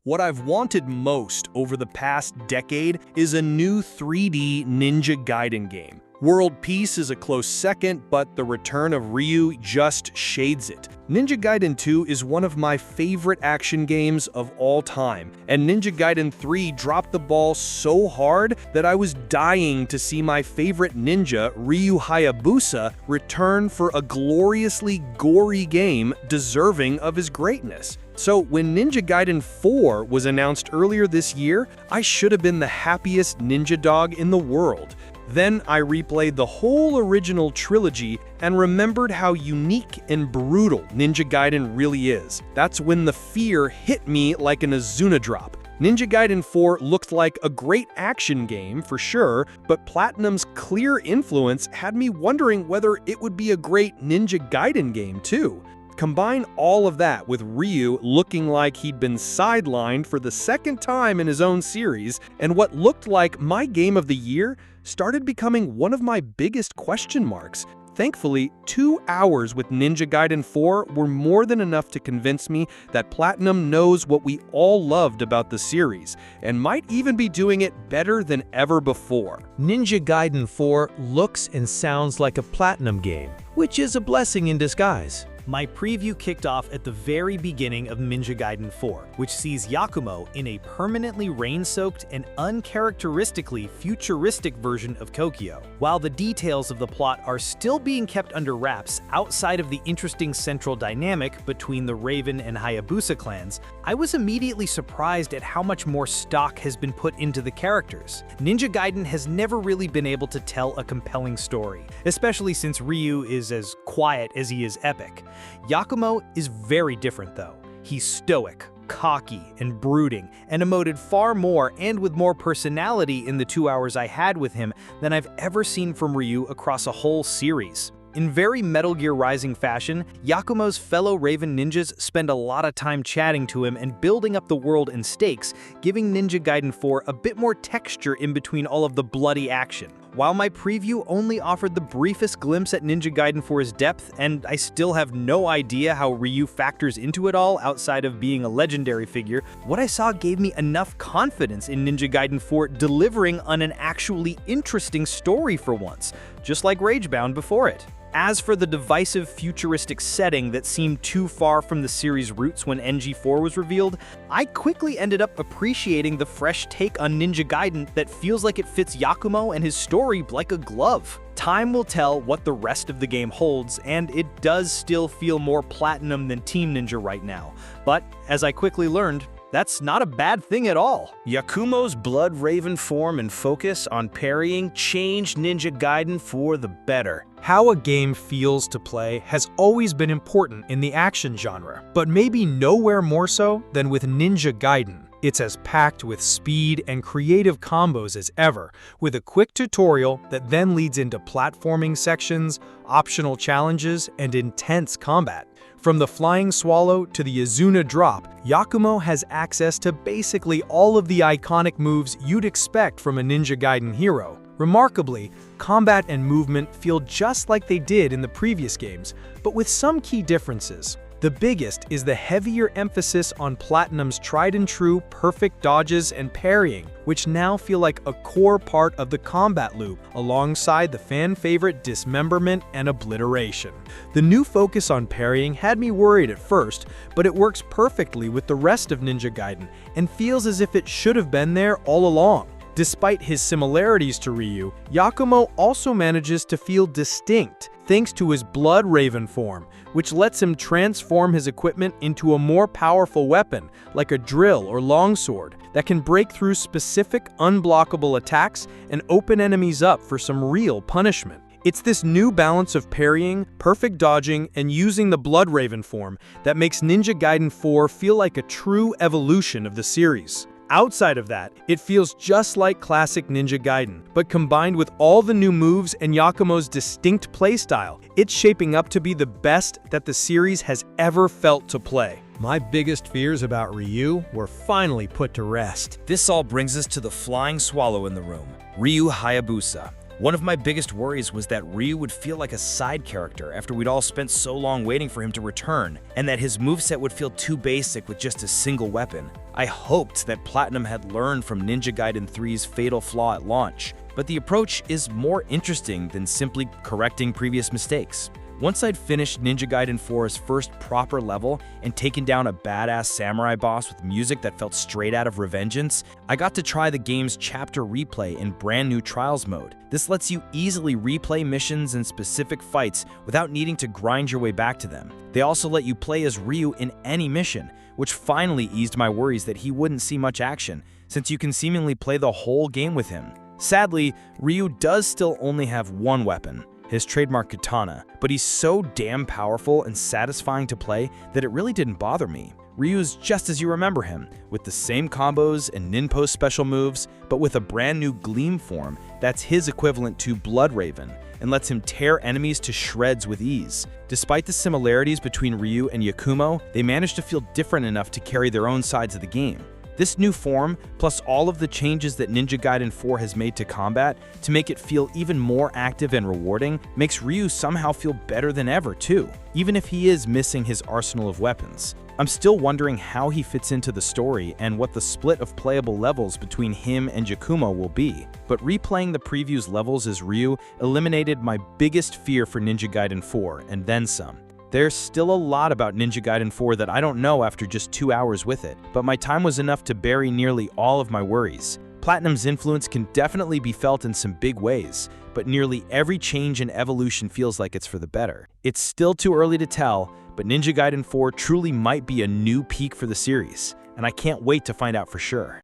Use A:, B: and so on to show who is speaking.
A: What I've wanted most over the past decade is a new 3D Ninja Gaiden game. World Peace is a close second, but the return of Ryu just shades it. Ninja Gaiden 2 is one of my favorite action games of all time, and Ninja Gaiden 3 dropped the ball so hard that I was dying to see my favorite ninja, Ryu Hayabusa, return for a gloriously gory game deserving of his greatness. So when Ninja Gaiden 4 was announced earlier this year, I should have been the happiest ninja dog in the world. Then I replayed the whole original trilogy and remembered how unique and brutal Ninja Gaiden really is. That's when the fear hit me like an Azuna drop. Ninja Gaiden 4 looked like a great action game for sure, but Platinum's clear influence had me wondering whether it would be a great Ninja Gaiden game too. Combine all of that with Ryu looking like he'd been sidelined for the second time in his own series, and what looked like my game of the year started becoming one of my biggest question marks. Thankfully, 2 hours with Ninja Gaiden 4 were more than enough to convince me that Platinum knows what we all loved about the series, and might even be doing it better than ever before.
B: Ninja Gaiden 4 looks and sounds like a Platinum game, which is a blessing in disguise.
C: My preview kicked off at the very beginning of Ninja Gaiden 4, which sees Yakumo in a permanently rain-soaked and uncharacteristically futuristic version of Tokyo. While the details of the plot are still being kept under wraps outside of the interesting central dynamic between the Raven and Hayabusa clans, I was immediately surprised at how much more stock has been put into the characters. Ninja Gaiden has never really been able to tell a compelling story, especially since Ryu is as quiet as he is epic. Yakumo is very different though. He's stoic, cocky, and brooding, and emoted far more and with more personality in the 2 hours I had with him than I've ever seen from Ryu across a whole series. In very Metal Gear Rising fashion, Yakumo's fellow Raven ninjas spend a lot of time chatting to him and building up the world and stakes, giving Ninja Gaiden 4 a bit more texture in between all of the bloody action. While my preview only offered the briefest glimpse at Ninja Gaiden 4's depth, and I still have no idea how Ryu factors into it all outside of being a legendary figure, what I saw gave me enough confidence in Ninja Gaiden 4 delivering on an actually interesting story for once, just like Ragebound before it. As for the divisive futuristic setting that seemed too far from the series' roots when NG4 was revealed, I quickly ended up appreciating the fresh take on Ninja Gaiden that feels like it fits Yakumo and his story like a glove. Time will tell what the rest of the game holds, and it does still feel more Platinum than Team Ninja right now. But, as I quickly learned, that's not a bad thing at all.
D: Yakumo's Bloodraven Form and focus on parrying changed Ninja Gaiden for the better.
B: How a game feels to play has always been important in the action genre, but maybe nowhere more so than with Ninja Gaiden. It's as packed with speed and creative combos as ever, with a quick tutorial that then leads into platforming sections, optional challenges, and intense combat. From the Flying Swallow to the Azuna Drop, Yakumo has access to basically all of the iconic moves you'd expect from a Ninja Gaiden hero. Remarkably, combat and movement feel just like they did in the previous games, but with some key differences. The biggest is the heavier emphasis on Platinum's tried-and-true perfect dodges and parrying, which now feel like a core part of the combat loop, alongside the fan-favorite dismemberment and obliteration. The new focus on parrying had me worried at first, but it works perfectly with the rest of Ninja Gaiden, and feels as if it should have been there all along. Despite his similarities to Ryu, Yakumo also manages to feel distinct thanks to his Bloodraven Form, which lets him transform his equipment into a more powerful weapon, like a drill or longsword, that can break through specific unblockable attacks and open enemies up for some real punishment. It's this new balance of parrying, perfect dodging, and using the Bloodraven Form that makes Ninja Gaiden 4 feel like a true evolution of the series. Outside of that, it feels just like classic Ninja Gaiden, but combined with all the new moves and Yakumo's distinct playstyle, it's shaping up to be the best that the series has ever felt to play.
E: My biggest fears about Ryu were finally put to rest.
D: This all brings us to the flying swallow in the room, Ryu Hayabusa.
F: One of my biggest worries was that Ryu would feel like a side character after we'd all spent so long waiting for him to return, and that his moveset would feel too basic with just a single weapon. I hoped that Platinum had learned from Ninja Gaiden 3's fatal flaw at launch, but the approach is more interesting than simply correcting previous mistakes. Once I'd finished Ninja Gaiden 4's first proper level and taken down a badass samurai boss with music that felt straight out of Revengeance, I got to try the game's chapter replay in brand new Trials mode. This lets you easily replay missions and specific fights without needing to grind your way back to them. They also let you play as Ryu in any mission, which finally eased my worries that he wouldn't see much action, since you can seemingly play the whole game with him. Sadly, Ryu does still only have one weapon, his trademark katana, but he's so damn powerful and satisfying to play that it really didn't bother me. Ryu's just as you remember him, with the same combos and ninpo special moves, but with a brand new gleam form that's his equivalent to Bloodraven, and lets him tear enemies to shreds with ease. Despite the similarities between Ryu and Yakumo, they managed to feel different enough to carry their own sides of the game. This new form, plus all of the changes that Ninja Gaiden 4 has made to combat to make it feel even more active and rewarding, makes Ryu somehow feel better than ever too, even if he is missing his arsenal of weapons. I'm still wondering how he fits into the story and what the split of playable levels between him and Yakumo will be, but replaying the preview's levels as Ryu eliminated my biggest fear for Ninja Gaiden 4 and then some. There's still a lot about Ninja Gaiden 4 that I don't know after just 2 hours with it, but my time was enough to bury nearly all of my worries. Platinum's influence can definitely be felt in some big ways, but nearly every change and evolution feels like it's for the better. It's still too early to tell, but Ninja Gaiden 4 truly might be a new peak for the series, and I can't wait to find out for sure.